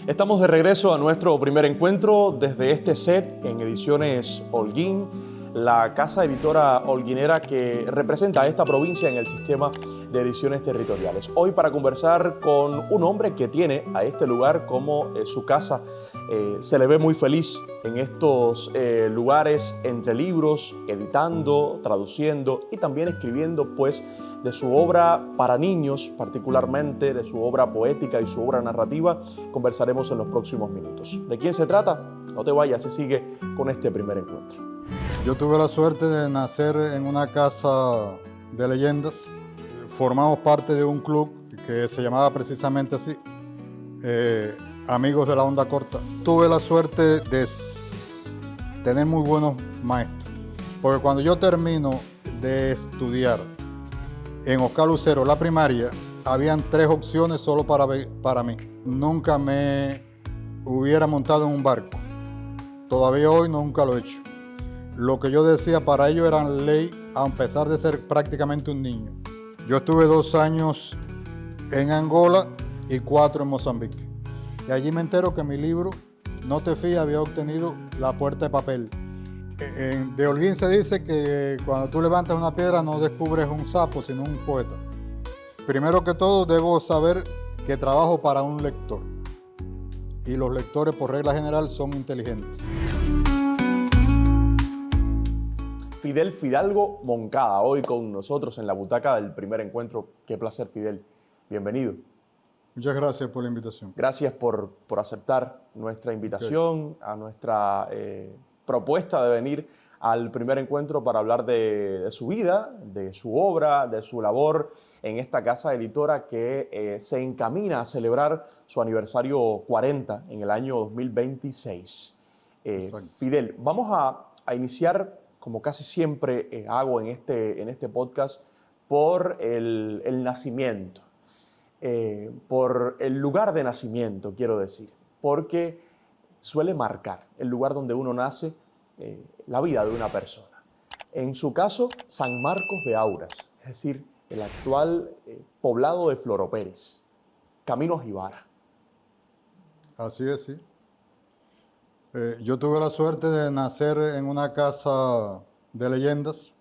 Estamos de regreso a nuestro primer encuentro desde este set en Ediciones Holguín, la casa editora holguinera que representa a esta provincia en el sistema de ediciones territoriales. Hoy para conversar con un hombre que tiene a este lugar como su casa. Se le ve muy feliz en estos lugares entre libros, editando, traduciendo y también escribiendo pues de su obra para niños, particularmente de su obra poética y su obra narrativa. Conversaremos en los próximos minutos. ¿De quién se trata? No te vayas, se sigue con este primer encuentro. Yo tuve la suerte de nacer en una casa de leyendas. Formamos parte de un club que se llamaba precisamente así, Amigos de la Onda Corta. Tuve la suerte de tener muy buenos maestros, porque cuando yo termino de estudiar en Oscar Lucero, la primaria, habían 3 opciones solo para mí. Nunca me hubiera montado en un barco. Todavía hoy nunca lo he hecho. Lo que yo decía para ellos era ley, a pesar de ser prácticamente un niño. Yo estuve 2 años en Angola y 4 en Mozambique. Y allí me entero que mi libro, No te fíes, había obtenido la Puerta de Papel. De Holguín se dice que cuando tú levantas una piedra no descubres un sapo, sino un poeta. Primero que todo, debo saber que trabajo para un lector. Y los lectores, por regla general, son inteligentes. Fidel Fidalgo Moncada, hoy con nosotros en la butaca del primer encuentro. Qué placer, Fidel. Bienvenido. Muchas gracias por la invitación. Gracias por aceptar nuestra invitación, a nuestra propuesta de venir al primer encuentro para hablar de su vida, de su obra, de su labor en esta casa editora que se encamina a celebrar su aniversario 40 en el año 2026. Fidel, vamos a iniciar, como casi siempre hago en este podcast, por el nacimiento. Por el lugar de nacimiento, quiero decir, porque suele marcar el lugar donde uno nace, la vida de una persona. En su caso, San Marcos de Auras, es decir, el actual poblado de Floro Pérez, Camino Jibara. Así es, sí. Yo tuve la suerte de nacer en una casa de leyendas.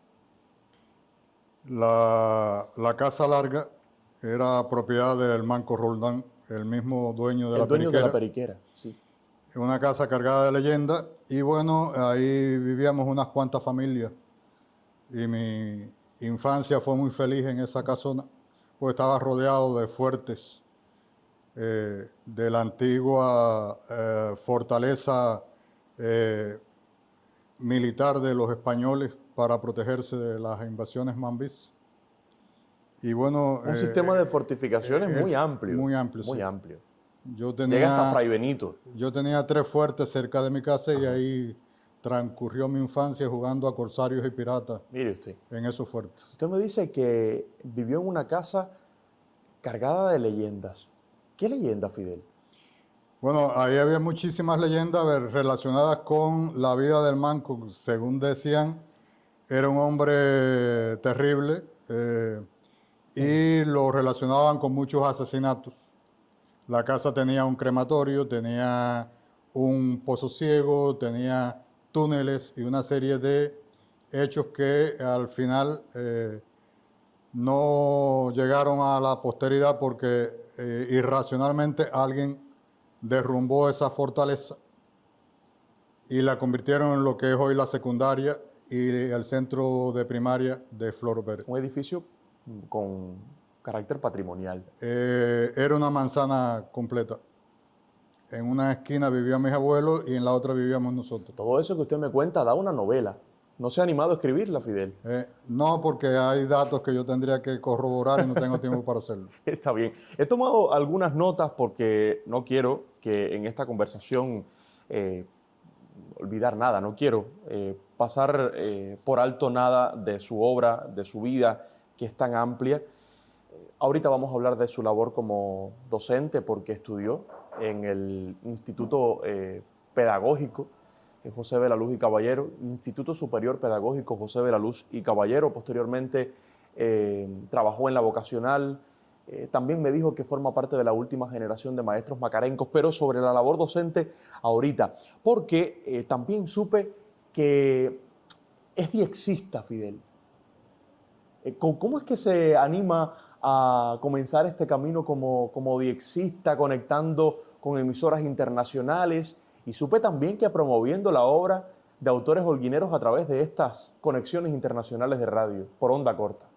La Casa Larga era propiedad del Manco Roldán, el mismo dueño de la periquera. El dueño de la periquera, sí. Una casa cargada de leyendas y bueno, ahí vivíamos unas cuantas familias y mi infancia fue muy feliz en esa casona, porque estaba rodeado de fuertes de la antigua fortaleza militar de los españoles para protegerse de las invasiones mambís. Y bueno, un sistema de fortificaciones muy amplio. Muy amplio, muy sí. amplio. Llega hasta Fray Benito. Yo tenía 3 fuertes cerca de mi casa. Ajá. Y ahí transcurrió mi infancia jugando a corsarios y piratas. Mire usted. En esos fuertes. Usted me dice que vivió en una casa cargada de leyendas. ¿Qué leyenda, Fidel? Bueno, ahí había muchísimas leyendas relacionadas con la vida del Manco. Según decían, era un hombre terrible. Y lo relacionaban con muchos asesinatos. La casa tenía un crematorio, tenía un pozo ciego, tenía túneles y una serie de hechos que al final no llegaron a la posteridad porque irracionalmente alguien derrumbó esa fortaleza y la convirtieron en lo que es hoy la secundaria y el centro de primaria de Floro Pérez. Un edificio con carácter patrimonial. Era una manzana completa. En una esquina vivían mis abuelos y en la otra vivíamos nosotros. Todo eso que usted me cuenta da una novela. ¿No se ha animado a escribirla, Fidel? No, porque hay datos que yo tendría que corroborar y no tengo tiempo para hacerlo. Está bien. He tomado algunas notas porque no quiero que en esta conversación olvidar nada. No quiero pasar por alto nada de su obra, de su vida, que es tan amplia. Ahorita vamos a hablar de su labor como docente porque estudió en el Instituto Pedagógico José de la Luz y Caballero, Instituto Superior Pedagógico José de la Luz y Caballero. Posteriormente trabajó en la vocacional, también me dijo que forma parte de la última generación de maestros macarencos, pero sobre la labor docente ahorita, porque también supe que es diexista, Fidel. ¿Cómo es que se anima a comenzar este camino como diexista, conectando con emisoras internacionales? Y supe también que promoviendo la obra de autores holguineros a través de estas conexiones internacionales de radio por onda corta.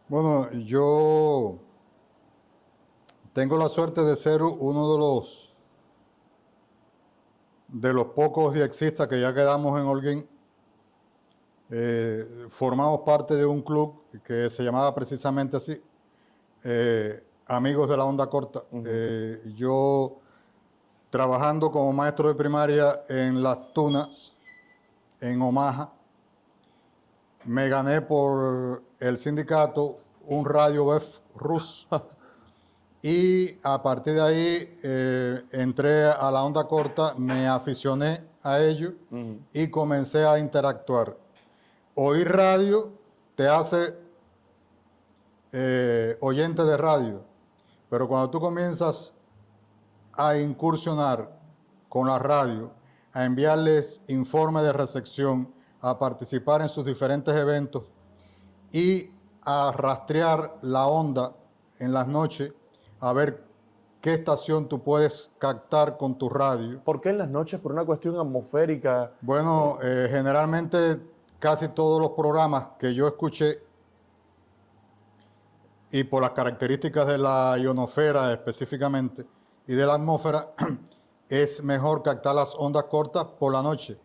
Bueno, yo tengo la suerte de ser uno de los pocos diexistas que ya quedamos en Holguín. Formamos parte de un club que se llamaba precisamente así, Amigos de la Onda Corta. Yo, trabajando como maestro de primaria en Las Tunas, en Omaha, me gané por el sindicato un radio BEF ruso. Y a partir de ahí entré a la onda corta, me aficioné a ello y comencé a interactuar. Oír radio te hace oyente de radio, pero cuando tú comienzas a incursionar con la radio, a enviarles informes de recepción, a participar en sus diferentes eventos y a rastrear la onda en las noches, a ver qué estación tú puedes captar con tu radio. ¿Por qué en las noches? ¿Por una cuestión atmosférica? Bueno, generalmente casi todos los programas que yo escuché, y por las características de la ionosfera específicamente y de la atmósfera, es mejor captar las ondas cortas por la noche.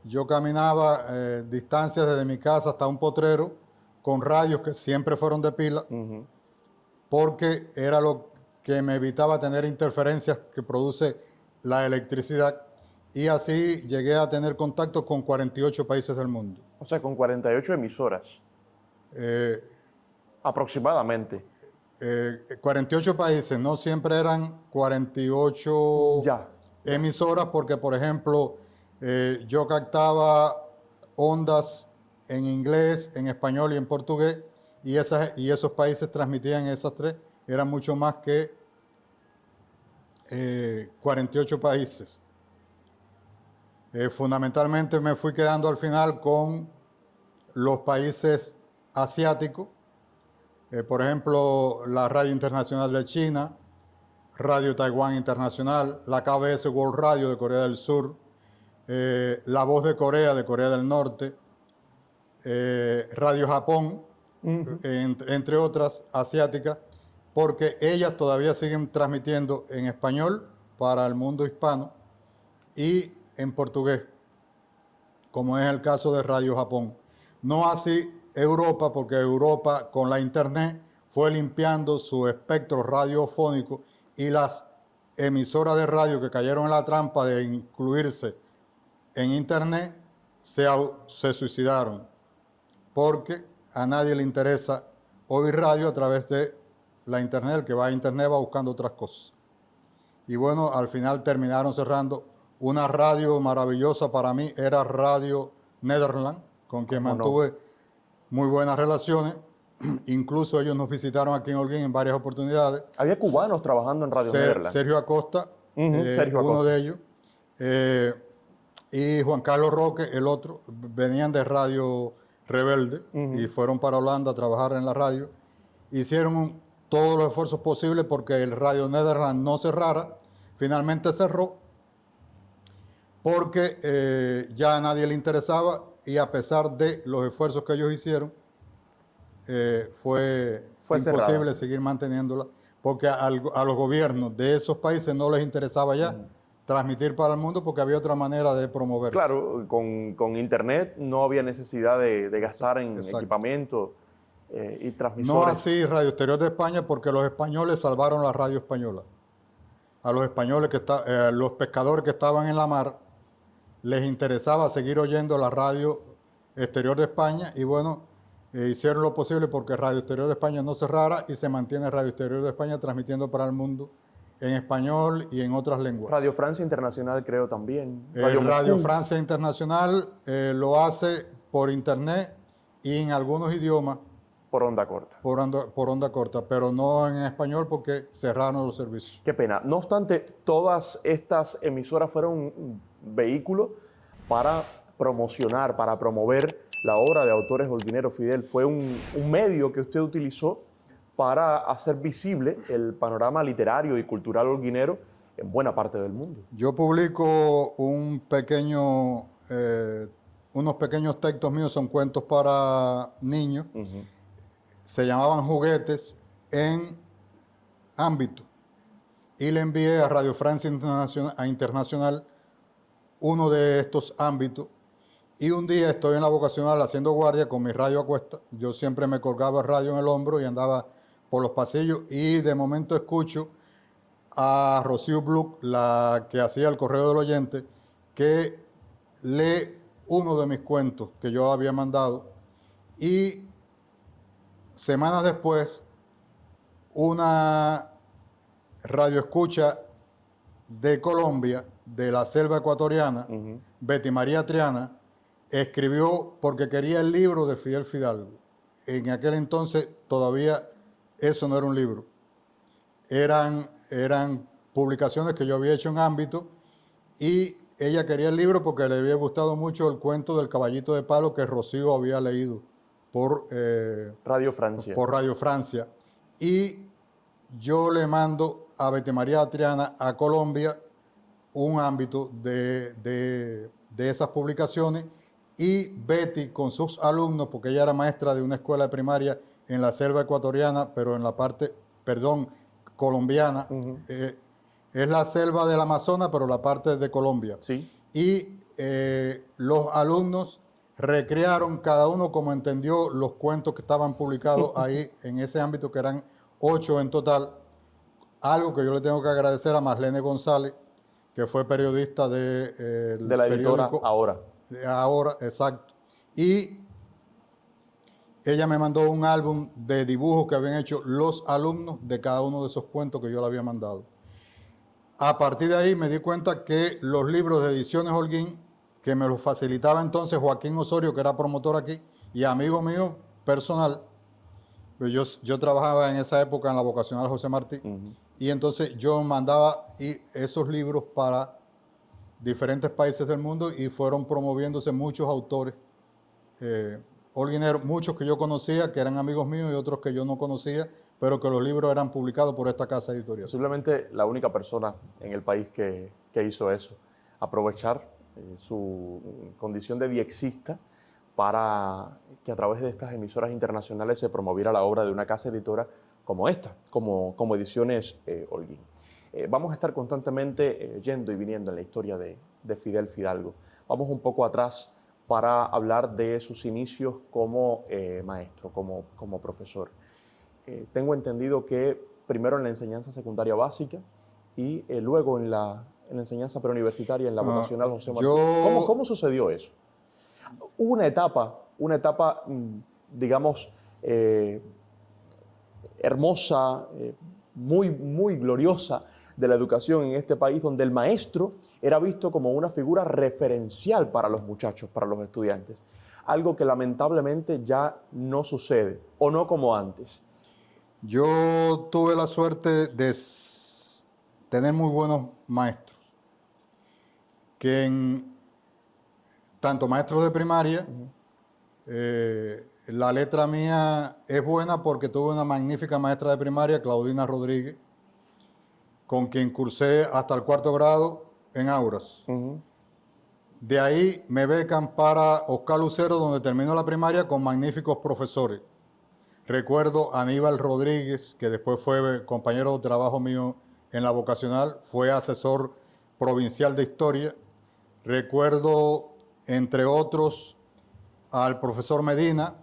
Yo caminaba distancias desde mi casa hasta un potrero con radios que siempre fueron de pila, porque era lo que me evitaba tener interferencias que produce la electricidad, y así llegué a tener contacto con 48 países del mundo. O sea, con 48 emisoras. Aproximadamente. 48 países, no siempre eran 48 emisoras, porque por ejemplo, yo captaba ondas en inglés, en español y en portugués, y esos países transmitían esas tres, eran mucho más que 48 países. Fundamentalmente me fui quedando al final con los países asiáticos, por ejemplo, la Radio Internacional de China, Radio Taiwán Internacional, la KBS World Radio de Corea del Sur, La Voz de Corea del Norte, Radio Japón, entre otras asiáticas, porque ellas todavía siguen transmitiendo en español para el mundo hispano y en portugués, como es el caso de Radio Japón. No así Europa, porque Europa con la internet fue limpiando su espectro radiofónico, y las emisoras de radio que cayeron en la trampa de incluirse en internet se suicidaron, porque a nadie le interesa oír radio a través de la internet. El que va a internet va buscando otras cosas. Y bueno, al final terminaron cerrando. Una radio maravillosa para mí era Radio Nederland, con quien mantuve muy buenas relaciones. Incluso ellos nos visitaron aquí en Holguín en varias oportunidades. Había cubanos trabajando en Radio Nederland. Sergio Acosta, uno de ellos, y Juan Carlos Roque, el otro, venían de Radio Rebelde y fueron para Holanda a trabajar en la radio. Hicieron todos los esfuerzos posibles porque el Radio Nederland no cerrara. Finalmente cerró porque ya a nadie le interesaba, y a pesar de los esfuerzos que ellos hicieron, fue imposible cerrada. Seguir manteniéndola, porque a los gobiernos de esos países no les interesaba ya transmitir para el mundo, porque había otra manera de promoverse. Claro, con internet no había necesidad de gastar en equipamiento y transmisores. No así Radio Exterior de España, porque los españoles salvaron la radio española. A los españoles, los pescadores que estaban en la mar, les interesaba seguir oyendo la Radio Exterior de España, y bueno, hicieron lo posible porque Radio Exterior de España no cerrara, y se mantiene Radio Exterior de España transmitiendo para el mundo en español y en otras lenguas. Radio Francia Internacional creo también. Radio Francia Internacional lo hace por internet y en algunos idiomas. Por onda corta. por onda corta, pero no en español porque cerraron los servicios. Qué pena. No obstante, todas estas emisoras fueron un vehículo para promocionar, para promover la obra de autores holguineros. Fidel, fue un medio que usted utilizó para hacer visible el panorama literario y cultural holguinero en buena parte del mundo. Yo publico unos pequeños textos míos, son cuentos para niños. Se llamaban Juguetes en Ámbito. Y le envié a Radio Francia Internacional uno de estos ámbitos. Y un día estoy en la vocacional haciendo guardia con mi radio a cuesta. Yo siempre me colgaba el radio en el hombro y andaba por los pasillos. Y de momento escucho a Rocío Bluch, la que hacía el Correo del Oyente, que lee uno de mis cuentos que yo había mandado. Y semanas después, una radioescucha de Colombia, de la selva ecuatoriana, Betty María Triana, escribió porque quería el libro de Fidel Fidalgo. En aquel entonces todavía eso no era un libro. Eran publicaciones que yo había hecho en Ámbito y ella quería el libro porque le había gustado mucho el cuento del caballito de palo que Rocío había leído por Radio Francia. Por Radio Francia. Y yo le mando a Betty María Triana a Colombia un ámbito de esas publicaciones y Betty con sus alumnos, porque ella era maestra de una escuela de primaria en la selva ecuatoriana, pero en la parte, colombiana. Es la selva del Amazonas, pero la parte de Colombia. Sí. Y los alumnos recrearon cada uno como entendió los cuentos que estaban publicados ahí en ese ámbito, que eran 8 en total. Algo que yo le tengo que agradecer a Marlene González, que fue periodista de la editora Ahora. Ahora, exacto. Y ella me mandó un álbum de dibujos que habían hecho los alumnos de cada uno de esos cuentos que yo le había mandado. A partir de ahí me di cuenta que los libros de Ediciones Holguín, que me los facilitaba entonces Joaquín Osorio, que era promotor aquí, y amigo mío personal, yo trabajaba en esa época en la vocacional José Martí, y entonces yo mandaba esos libros para diferentes países del mundo y fueron promoviéndose muchos autores holguineros, muchos que yo conocía, que eran amigos míos, y otros que yo no conocía, pero que los libros eran publicados por esta casa editorial. Posiblemente la única persona en el país que hizo eso, aprovechar su condición de viexista para que a través de estas emisoras internacionales se promoviera la obra de una casa editora como esta, como Ediciones Holguín. Vamos a estar constantemente yendo y viniendo en la historia de Fidel Fidalgo. Vamos un poco atrás para hablar de sus inicios como maestro, como profesor. Tengo entendido que primero en la enseñanza secundaria básica y luego en la enseñanza preuniversitaria en la vocacional José Martí. ¿Cómo sucedió eso? Hubo una etapa, digamos, hermosa, muy gloriosa de la educación en este país, donde el maestro era visto como una figura referencial para los muchachos, para los estudiantes. Algo que lamentablemente ya no sucede, o no como antes. Yo tuve la suerte de tener muy buenos maestros, tanto maestros de primaria, la letra mía es buena porque tuve una magnífica maestra de primaria, Claudina Rodríguez, con quien cursé hasta el 4º grado en Auras. De ahí me becan para Oscar Lucero, donde terminó la primaria con magníficos profesores. Recuerdo a Aníbal Rodríguez, que después fue compañero de trabajo mío en la vocacional, fue asesor provincial de historia. Recuerdo, entre otros, al profesor Medina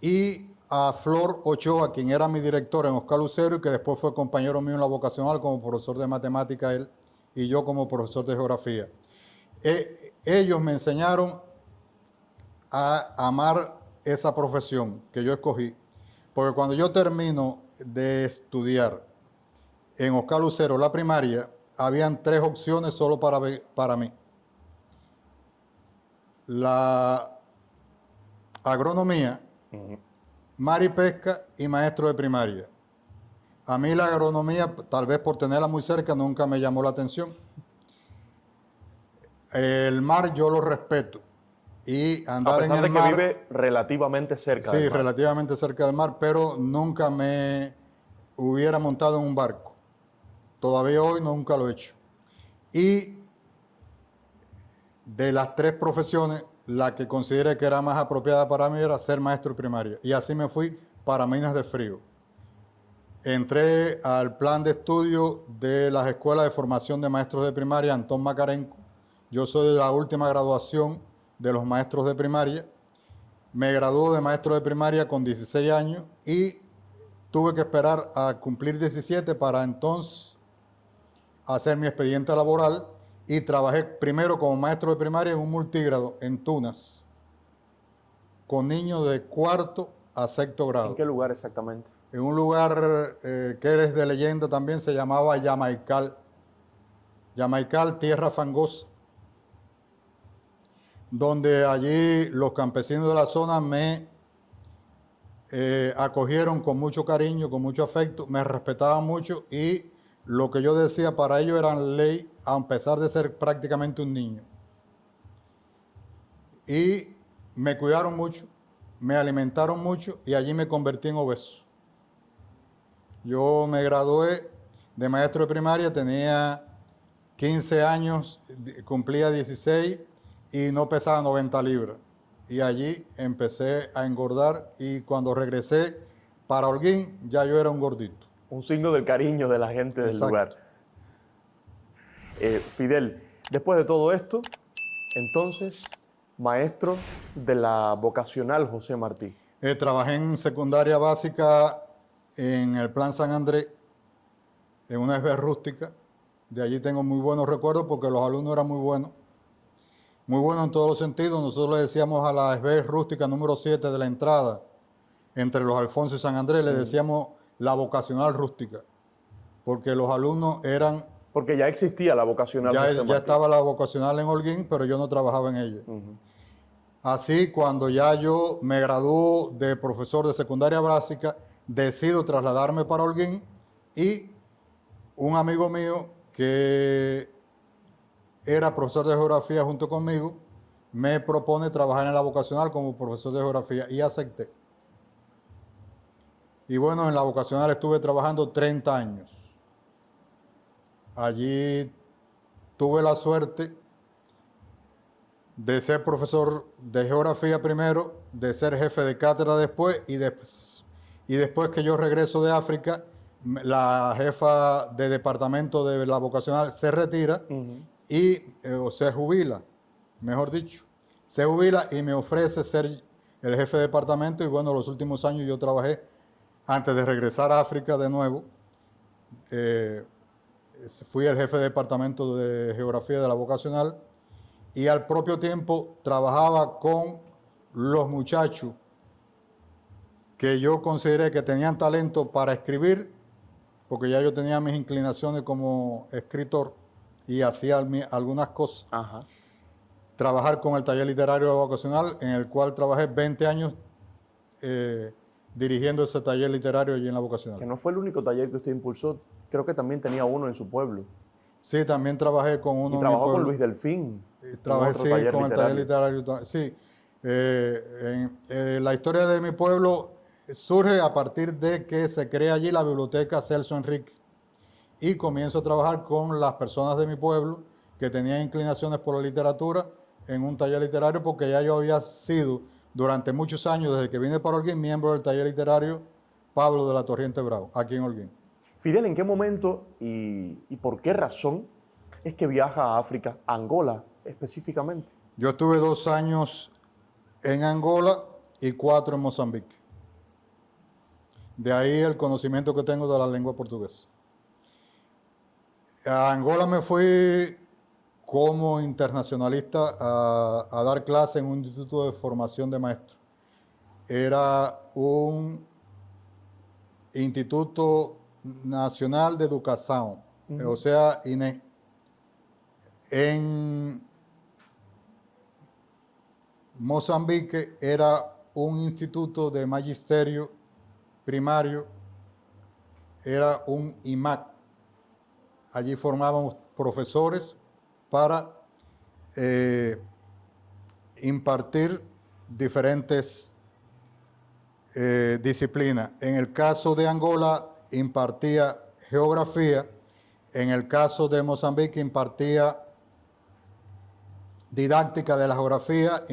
y a Flor Ochoa, quien era mi director en Oscar Lucero y que después fue compañero mío en la vocacional como profesor de matemática él y yo como profesor de geografía. Ellos me enseñaron a amar esa profesión que yo escogí, porque cuando yo termino de estudiar en Oscar Lucero la primaria, habían 3 opciones solo para mí. La agronomía, mar y pesca y maestro de primaria. A mí la agronomía, tal vez por tenerla muy cerca, nunca me llamó la atención. El mar yo lo respeto. Y andar en el mar... A pesar de que vive relativamente cerca del Sí, mar. relativamente cerca del mar, pero nunca me hubiera montado en un barco. Todavía hoy nunca lo he hecho. Y de las tres profesiones, la que consideré que era más apropiada para mí era ser maestro de primaria. Y así me fui para Minas de Frío. Entré al plan de estudio de las escuelas de formación de maestros de primaria, Antón Macarenco. Yo soy de la última graduación de los maestros de primaria. Me graduó de maestro de primaria con 16 años y tuve que esperar a cumplir 17 para entonces hacer mi expediente laboral y trabajé primero como maestro de primaria en un multigrado en Tunas con niños de cuarto a sexto grado. ¿En qué lugar exactamente? En un lugar que es de leyenda también, se llamaba Yamaical. Yamaical, tierra fangosa, donde allí los campesinos de la zona me acogieron con mucho cariño, con mucho afecto, me respetaban mucho y lo que yo decía para ellos era ley, a pesar de ser prácticamente un niño. Y me cuidaron mucho, me alimentaron mucho y allí me convertí en obeso. Yo me gradué de maestro de primaria, tenía 15 años, cumplía 16 y no pesaba 90 libras. Y allí empecé a engordar y cuando regresé para Holguín ya yo era un gordito. Un signo del cariño de la gente del lugar. Fidel, después de todo esto, entonces, maestro de la vocacional José Martí. Trabajé en secundaria básica en el Plan San Andrés, en una SB rústica. De allí tengo muy buenos recuerdos porque los alumnos eran muy buenos en todos los sentidos. Nosotros le decíamos a la SB rústica número 7 de la entrada, entre los Alfonso y San Andrés, le decíamos la vocacional rústica, porque los alumnos eran... Porque ya existía la vocacional José Martí. Ya estaba la vocacional en Holguín, pero yo no trabajaba en ella. Así, cuando ya yo me graduó de profesor de secundaria básica, decido trasladarme para Holguín y un amigo mío que era profesor de geografía junto conmigo me propone trabajar en la vocacional como profesor de geografía y acepté. Y bueno, en la vocacional estuve trabajando 30 años. Allí tuve la suerte de ser profesor de geografía primero, de ser jefe de cátedra después y después que yo regreso de África, la jefa de departamento de la vocacional se retira y se jubila, mejor dicho. Se jubila y me ofrece ser el jefe de departamento y bueno, los últimos años yo trabajé, antes de regresar a África de nuevo, fui el jefe de departamento de geografía de la vocacional y al propio tiempo trabajaba con los muchachos que yo consideré que tenían talento para escribir, porque ya yo tenía mis inclinaciones como escritor y hacía algunas cosas. Trabajar con el taller literario vocacional, en el cual trabajé 20 años dirigiendo ese taller literario allí en la vocacional. Que no fue el único taller que usted impulsó, creo que también tenía uno en su pueblo. Sí, también trabajé con uno. Y trabajó con Luis Delfín. Trabajé con el taller literario. Sí, la historia de mi pueblo surge a partir de que se crea allí la biblioteca Celso Enrique y comienzo a trabajar con las personas de mi pueblo que tenían inclinaciones por la literatura en un taller literario porque ya yo había sido durante muchos años, desde que vine para Holguín, miembro del taller literario Pablo de la Torriente Bravo, aquí en Holguín. Fidel, ¿en qué momento y por qué razón es que viaja a África, a Angola específicamente? Yo estuve 2 años en Angola y 4 en Mozambique. De ahí el conocimiento que tengo de la lengua portuguesa. A Angola me fui como internacionalista a dar clase en un instituto de formación de maestros. Era un Instituto Nacional de Educación, o sea, INE. En Mozambique era un instituto de magisterio primario, era un IMAC. Allí formábamos profesores para impartir diferentes disciplinas. En el caso de Angola impartía geografía, en el caso de Mozambique impartía didáctica de la geografía,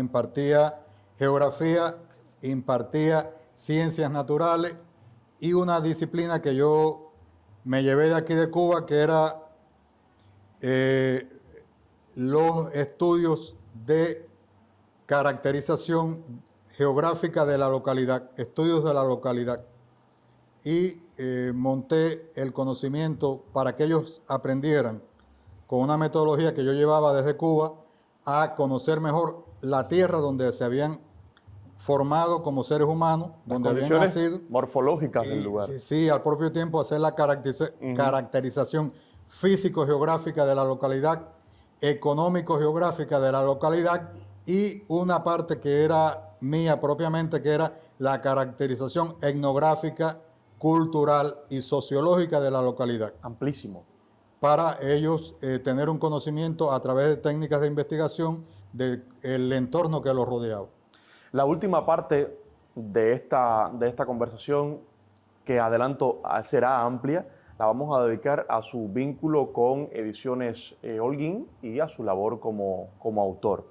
impartía ciencias naturales y una disciplina que yo me llevé de aquí de Cuba, que era los estudios de caracterización geográfica de la localidad, estudios de la localidad. Y monté el conocimiento para que ellos aprendieran con una metodología que yo llevaba desde Cuba a conocer mejor la tierra donde se habían formado como seres humanos, donde habían nacido. Morfológicas del lugar. Sí, al propio tiempo hacer la caracterización físico-geográfica de la localidad, económico-geográfica de la localidad y una parte que era mía propiamente, que era la caracterización etnográfica, cultural y sociológica de la localidad. Amplísimo. Para ellos tener un conocimiento a través de técnicas de investigación del entorno que los rodeaba. La última parte de esta conversación, que adelanto será amplia, la vamos a dedicar a su vínculo con Ediciones Holguín y a su labor como autor.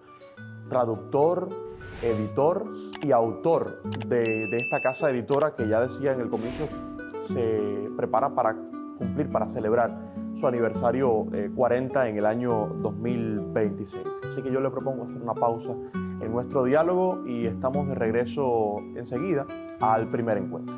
Traductor, editor y autor de esta casa editora que ya decía en el comienzo se prepara para cumplir, para celebrar su aniversario 40 en el año 2026. Así que yo le propongo hacer una pausa en nuestro diálogo y estamos de regreso enseguida al primer encuentro.